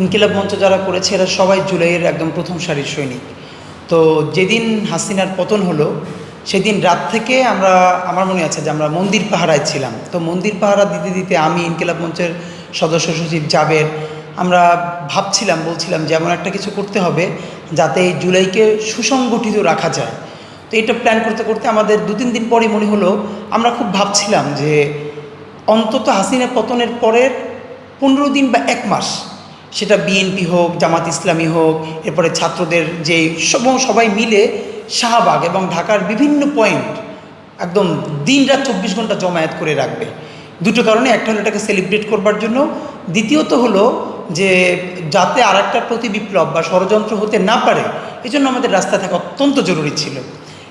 ইনকিলাব মঞ্চ যারা করেছে এরা সবাই জুলাইয়ের একদম প্রথম সারির সৈনিক। তো যেদিন হাসিনার পতন হলো সেদিন রাত থেকে আমার মনে আছে যে আমরা মন্দির পাহারায় ছিলাম। তো মন্দির পাহারা দিতে দিতে আমি, ইনকিলাব মঞ্চের সদস্য সচিব জাবের, আমরা বলছিলাম যে এমন একটা কিছু করতে হবে যাতে এই জুলাইকে সুসংগঠিত রাখা যায়। তো এটা প্ল্যান করতে করতে আমাদের 2-3 দিন পরই মনে হলো, আমরা খুব ভাবছিলাম যে অন্তত হাসিনা পতনের পরের 15 দিন বা 1 মাস, সেটা বিএনপি হোক, জামাত ইসলামী হোক, এরপরে ছাত্রদের যে সবাই মিলে শাহবাগ এবং ঢাকার বিভিন্ন পয়েন্ট একদম দিনরাত 24 ঘন্টা জমায়েত করে রাখবে। দুটো কারণে, একটা হলো এটাকে সেলিব্রেট করবার জন্য, দ্বিতীয়ত হলো যে যাতে আর একটা প্রতি বিপ্লব বা ষড়যন্ত্র হতে না পারে, এই জন্য আমাদের রাস্তায় থাকা অত্যন্ত জরুরি ছিল।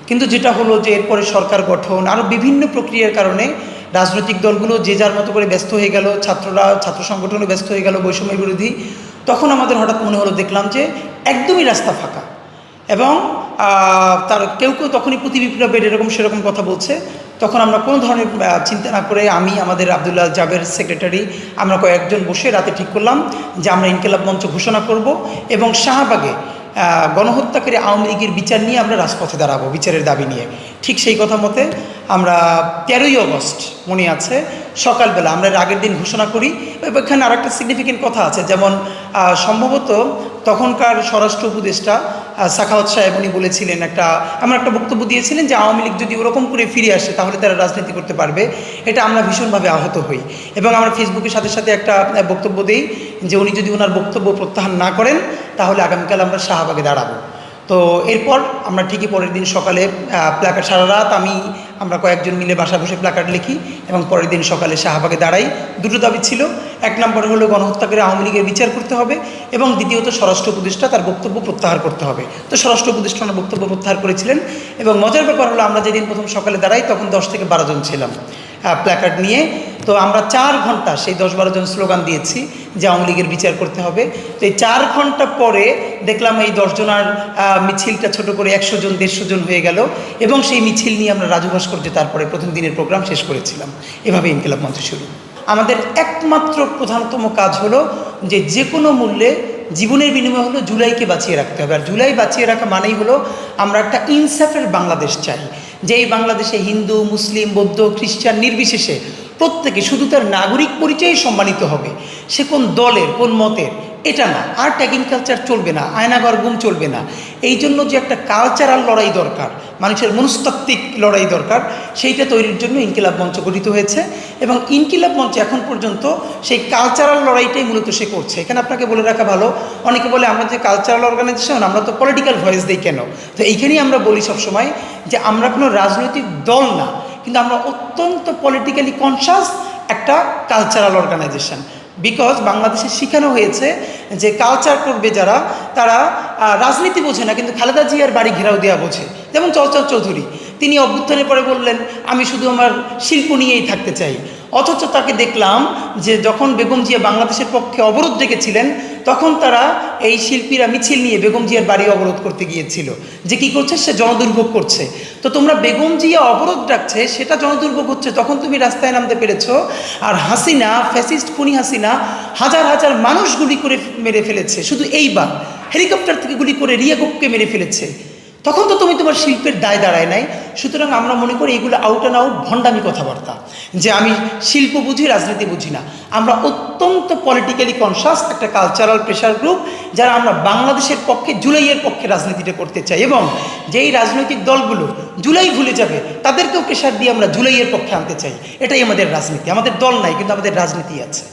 কিন্তু যেটা হলো যে এরপরে সরকার গঠন, আরও বিভিন্ন প্রক্রিয়ার কারণে রাজনৈতিক দলগুলো যে যার মতো করে ব্যস্ত হয়ে গেল, ছাত্র সংগঠনও ব্যস্ত হয়ে গেল বৈষম্য বিরোধী। তখন আমাদের হঠাৎ মনে হলো, দেখলাম যে একদমই রাস্তা ফাঁকা, এবং তার কেউ তখনই প্রতি বিপ্লবের এরকম সেরকম কথা বলছে। তখন আমরা কোনো ধরনের চিন্তা না করে আমি, আমাদের আব্দুল্লাহ জাবের সেক্রেটারি, আমরা কয়েকজন বসে রাতে ঠিক করলাম যে আমরা ইনকিলাব মঞ্চ ঘোষণা করব এবং শাহবাগে গণহত্যাকারী আওয়ামী লীগের বিচার নিয়ে আমরা রাজপথে দাঁড়াবো, বিচারের দাবি নিয়ে। ঠিক সেই কথা মতে আমরা 13ই আগস্ট মনে আছে সকালবেলা আমরা আগের দিন ঘোষণা করি। এখানে আর একটা সিগনিফিকেন্ট কথা আছে, যেমন সম্ভবত তখনকার স্বরাষ্ট্র উপদেষ্টা সাখাওয়াত সাহেব উনি বলেছিলেন, এমন একটা বক্তব্য দিয়েছিলেন যে আওয়ামী লীগ যদি ওরকম করে ফিরে আসে তাহলে তারা রাজনীতি করতে পারবে। এটা আমরা ভীষণভাবে আহত হই এবং আমরা ফেসবুকের সাথে সাথে একটা বক্তব্য দিই যে উনি যদি ওনার বক্তব্য প্রত্যাহার না করেন তাহলে আগামীকাল আমরা শাহবাগে দাঁড়াবো। তো এরপর আমরা ঠিকই পরের দিন সকালে প্ল্যাকার্ড, সারা রাত আমরা কয়েকজন মিলে বাসা বসে প্ল্যাকার্ড লিখি এবং পরের দিন সকালে শাহবাগে দাঁড়াই। দুটো দাবি ছিল, 1 নম্বর হলো গণহত্যাকারী আওয়ামী লীগের বিচার করতে হবে এবং দ্বিতীয়ত স্বরাষ্ট্র উপদেষ্টা তার বক্তব্য প্রত্যাহার করতে হবে। তো স্বরাষ্ট্র উপদেষ্টা ওনার বক্তব্য প্রত্যাহার করেছিলেন এবং মজার ব্যাপার হলো আমরা যেদিন প্রথম সকালে দাঁড়াই তখন 10 থেকে 12 জন ছিলাম প্ল্যাকার্ড নিয়ে। তো আমরা 4 ঘন্টা সেই 10-12 জন স্লোগান দিয়েছি যে আওয়ামী লীগের বিচার করতে হবে। তো এই 4 ঘন্টা পরে দেখলাম এই 10 জনার মিছিলটা ছোট করে 100 জন 150 জন হয়ে গেল এবং সেই মিছিল নিয়ে আমরা রাজু ভাস্কর্যে তারপরে প্রথম দিনের প্রোগ্রাম শেষ করেছিলাম। এভাবে ইনকিলাব মঞ্চ শুরু। আমাদের একমাত্র প্রধানতম কাজ হলো যে কোনো মূল্যে জীবনের বিনিময় হলো জুলাইকে বাঁচিয়ে রাখতে হবে। আর জুলাই বাঁচিয়ে রাখা মানেই হলো আমরা একটা ইনসাফের বাংলাদেশ চাই, যেই বাংলাদেশে হিন্দু, মুসলিম, বৌদ্ধ, খ্রিস্টান নির্বিশেষে প্রত্যেকে শুধু তার নাগরিক পরিচয়ে সম্মানিত হবে, সে কোন দলের কোন মতের এটা না। আর ট্যাগিং কালচার চলবে না, আয়নাঘর গুম চলবে না। এই জন্য যে একটা কালচারাল লড়াই দরকার, মানুষের মনস্তাত্ত্বিক লড়াই দরকার, সেইটা তৈরির জন্য ইনকিলাব মঞ্চ গঠিত হয়েছে এবং ইনকিলাব মঞ্চ এখন পর্যন্ত সেই কালচারাল লড়াইটাই মূলত সে করছে। এখানে আপনাকে বলে রাখা ভালো, অনেকে বলে আমরা যে কালচারাল অর্গানাইজেশন, আমরা তো পলিটিক্যাল ভয়েস দিই কেন? তো এইখানেই আমরা বলি সবসময় যে আমরা কোনো রাজনৈতিক দল না, কিন্তু আমরা অত্যন্ত পলিটিক্যালি কনসাস একটা কালচারাল অর্গানাইজেশন। বিকজ বাংলাদেশে শেখানো হয়েছে যে কালচার করবে যারা, তারা রাজনীতি বোঝে না, কিন্তু খালেদা জিয়ার বাড়ি ঘেরাও দেওয়া বোঝে। যেমন চঞ্চল চৌধুরী, তিনি অভ্যুত্থানের পরে বললেন আমি শুধু আমার শিল্প নিয়েই থাকতে চাই, অথচ তাকে দেখলাম যে যখন বেগম জিয়া বাংলাদেশের পক্ষে অবরোধ রেখেছিলেন তখন তারা এই শিল্পীরা মিছিল নিয়ে বেগম জিয়ার বাড়ি অবরোধ করতে গিয়েছিল। যে কি করছে, সে জনদুর্ভোগ করছে। তো তোমরা বেগম জিয়া অবরোধ ডাকছে, সেটা জনদুর্ভোগ হচ্ছে, তখন তুমি রাস্তায় নামতে পেরেছো। আর হাসিনা, ফ্যাসিস্ট খুনি হাসিনা হাজার হাজার মানুষ গুলি করে মেরে ফেলেছে, শুধু এইবার হেলিকপ্টার থেকে গুলি করে রিয়া গোপকে মেরে ফেলেছে, তখন তো তুমি তোমার শিল্পের দায় দাঁড়ায় নাই। সুতরাং আমরা মনে করি এগুলো আউট অ্যান্ড আউট ভণ্ডামি কথাবার্তা, যে আমি শিল্প বুঝি রাজনীতি বুঝি না। আমরা অত্যন্ত পলিটিক্যালি কনসাস একটা কালচারাল প্রেশার গ্রুপ, যারা আমরা বাংলাদেশের পক্ষে, জুলাইয়ের পক্ষে রাজনীতিটা করতে চাই এবং যেই রাজনৈতিক দলগুলো জুলাই ভুলে যাবে তাদেরকেও প্রেশার দিয়ে আমরা জুলাইয়ের পক্ষে আনতে চাই। এটাই আমাদের রাজনীতি। আমাদের দল নাই, কিন্তু আমাদের রাজনীতি আছে।